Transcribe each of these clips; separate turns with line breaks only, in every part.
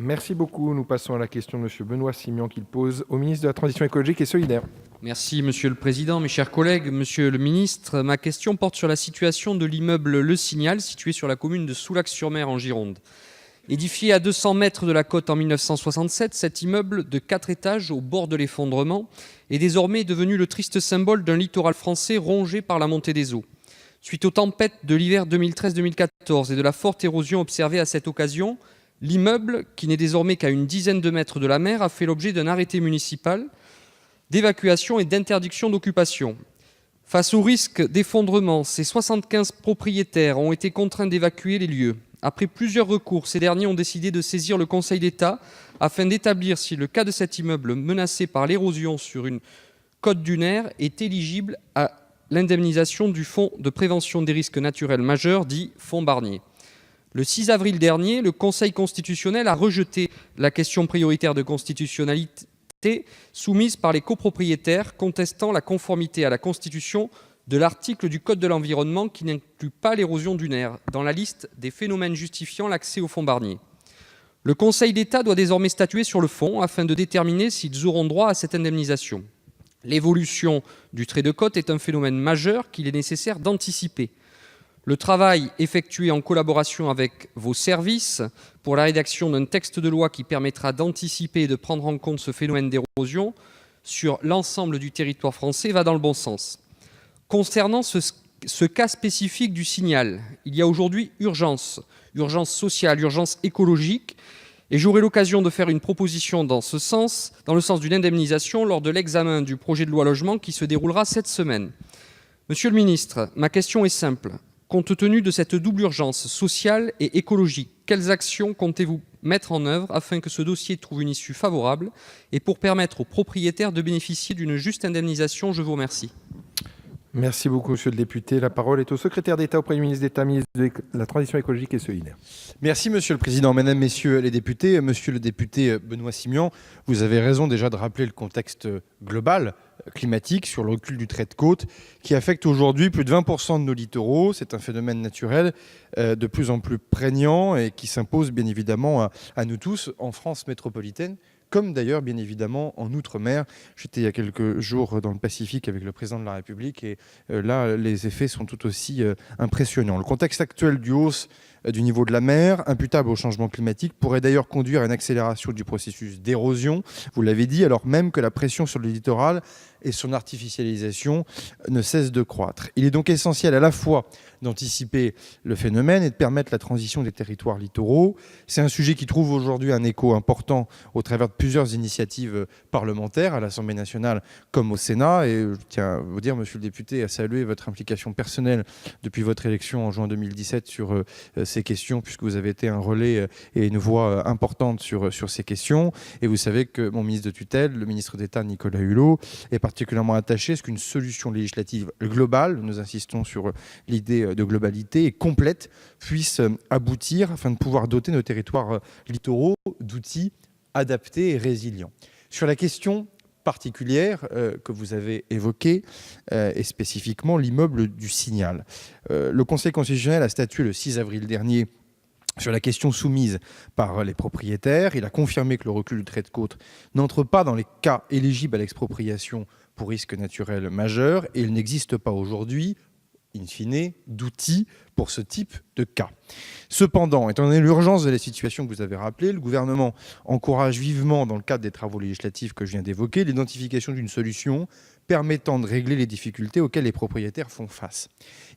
Merci beaucoup. Nous passons à la question de M. Benoît Simian qu'il pose au ministre de la Transition écologique et solidaire.
Merci Monsieur le Président, mes chers collègues, Monsieur le Ministre. Ma question porte sur la situation de l'immeuble Le Signal, situé sur la commune de Soulac-sur-Mer en Gironde. Édifié à 200 mètres de la côte en 1967, cet immeuble de 4 étages au bord de l'effondrement est désormais devenu le triste symbole d'un littoral français rongé par la montée des eaux. Suite aux tempêtes de l'hiver 2013-2014 et de la forte érosion observée à cette occasion, l'immeuble, qui n'est désormais qu'à une dizaine de mètres de la mer, a fait l'objet d'un arrêté municipal d'évacuation et d'interdiction d'occupation. Face au risque d'effondrement, ces 75 propriétaires ont été contraints d'évacuer les lieux. Après plusieurs recours, ces derniers ont décidé de saisir le Conseil d'État afin d'établir si le cas de cet immeuble menacé par l'érosion sur une côte dunaire est éligible à l'indemnisation du Fonds de prévention des risques naturels majeurs, dit Fonds Barnier. Le 6 avril dernier, le Conseil constitutionnel a rejeté la question prioritaire de constitutionnalité soumise par les copropriétaires contestant la conformité à la Constitution de l'article du Code de l'environnement qui n'inclut pas l'érosion dunaire dans la liste des phénomènes justifiant l'accès au fonds Barnier. Le Conseil d'État doit désormais statuer sur le fond afin de déterminer s'ils auront droit à cette indemnisation. L'évolution du trait de côte est un phénomène majeur qu'il est nécessaire d'anticiper. Le travail effectué en collaboration avec vos services pour la rédaction d'un texte de loi qui permettra d'anticiper et de prendre en compte ce phénomène d'érosion sur l'ensemble du territoire français va dans le bon sens. Concernant ce cas spécifique du Signal, il y a aujourd'hui urgence sociale, urgence écologique, et j'aurai l'occasion de faire une proposition dans le sens d'une indemnisation lors de l'examen du projet de loi logement qui se déroulera cette semaine. Monsieur le ministre, ma question est simple. Compte tenu de cette double urgence sociale et écologique, quelles actions comptez-vous mettre en œuvre afin que ce dossier trouve une issue favorable et pour permettre aux propriétaires de bénéficier d'une juste indemnisation? Je vous remercie.
Merci beaucoup, monsieur le député. La parole est au secrétaire d'État auprès du ministre d'État, ministre de la Transition écologique et solidaire.
Merci, monsieur le président. Mesdames, messieurs les députés, monsieur le député Benoît Simian, vous avez raison déjà de rappeler le contexte global climatique sur le recul du trait de côte qui affecte aujourd'hui plus de 20% de nos littoraux. C'est un phénomène naturel de plus en plus prégnant et qui s'impose bien évidemment à nous tous en France métropolitaine, comme d'ailleurs, bien évidemment, en Outre-mer. J'étais il y a quelques jours dans le Pacifique avec le président de la République et là, les effets sont tout aussi impressionnants. Le contexte actuel du hausse du niveau de la mer, imputable au changement climatique, pourrait d'ailleurs conduire à une accélération du processus d'érosion, vous l'avez dit, alors même que la pression sur le littoral et son artificialisation ne cesse de croître. Il est donc essentiel à la fois d'anticiper le phénomène et de permettre la transition des territoires littoraux. C'est un sujet qui trouve aujourd'hui un écho important au travers de plusieurs initiatives parlementaires à l'Assemblée nationale comme au Sénat. Et je tiens à vous dire, monsieur le député, à saluer votre implication personnelle depuis votre élection en juin 2017 sur ces questions, puisque vous avez été un relais et une voix importante sur ces questions. Et vous savez que mon ministre de tutelle, le ministre d'État Nicolas Hulot, est particulièrement attaché à ce qu'une solution législative globale, nous insistons sur l'idée de globalité, et complète, puisse aboutir afin de pouvoir doter nos territoires littoraux d'outils adaptés et résilients. Sur la question particulière que vous avez évoquée, et spécifiquement l'immeuble du Signal. Le Conseil constitutionnel a statué le 6 avril dernier sur la question soumise par les propriétaires. Il a confirmé que le recul du trait de côte n'entre pas dans les cas éligibles à l'expropriation pour risque naturel majeur et il n'existe pas aujourd'hui, in fine, d'outils pour ce type de cas. Cependant, étant donné l'urgence de la situation que vous avez rappelée, le gouvernement encourage vivement, dans le cadre des travaux législatifs que je viens d'évoquer, l'identification d'une solution permettant de régler les difficultés auxquelles les propriétaires font face.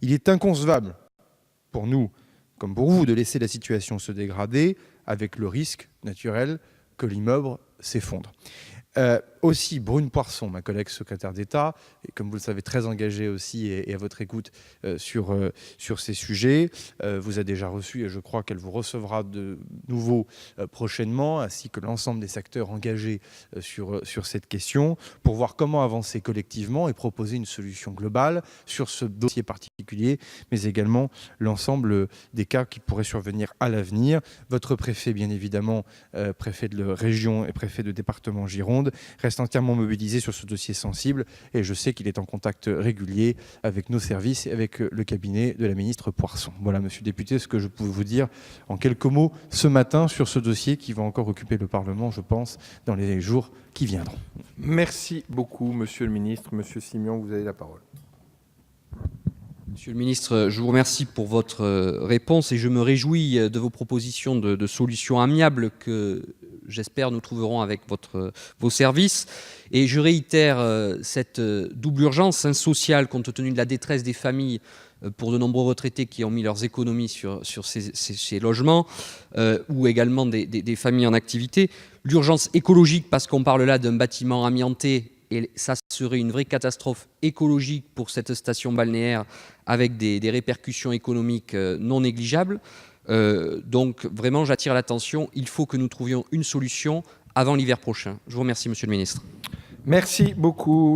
Il est inconcevable pour nous, comme pour vous, de laisser la situation se dégrader avec le risque naturel que l'immeuble s'effondre. Aussi, Brune Poirson, ma collègue secrétaire d'État, et comme vous le savez, très engagée aussi et à votre écoute sur ces sujets, vous a déjà reçu et je crois qu'elle vous recevra de nouveau prochainement, ainsi que l'ensemble des acteurs engagés sur cette question, pour voir comment avancer collectivement et proposer une solution globale sur ce dossier particulier, mais également l'ensemble des cas qui pourraient survenir à l'avenir. Votre préfet, bien évidemment, préfet de région et préfet de département Gironde, reste reste entièrement mobilisé sur ce dossier sensible et je sais qu'il est en contact régulier avec nos services et avec le cabinet de la ministre Poirson. Voilà, monsieur le député, ce que je pouvais vous dire en quelques mots ce matin sur ce dossier qui va encore occuper le Parlement, je pense, dans les jours qui viendront.
Merci beaucoup, monsieur le ministre. Monsieur Simion, vous avez la parole.
Monsieur le ministre, je vous remercie pour votre réponse et je me réjouis de vos propositions de solutions amiables que j'espère nous trouverons avec vos services. Et je réitère cette double urgence sociale compte tenu de la détresse des familles pour de nombreux retraités qui ont mis leurs économies sur ces logements ou également des familles en activité. L'urgence écologique parce qu'on parle là d'un bâtiment amianté et ça serait une vraie catastrophe écologique pour cette station balnéaire avec des répercussions économiques non négligeables. Donc vraiment, j'attire l'attention, il faut que nous trouvions une solution avant l'hiver prochain. Je vous remercie, monsieur le ministre.
Merci beaucoup.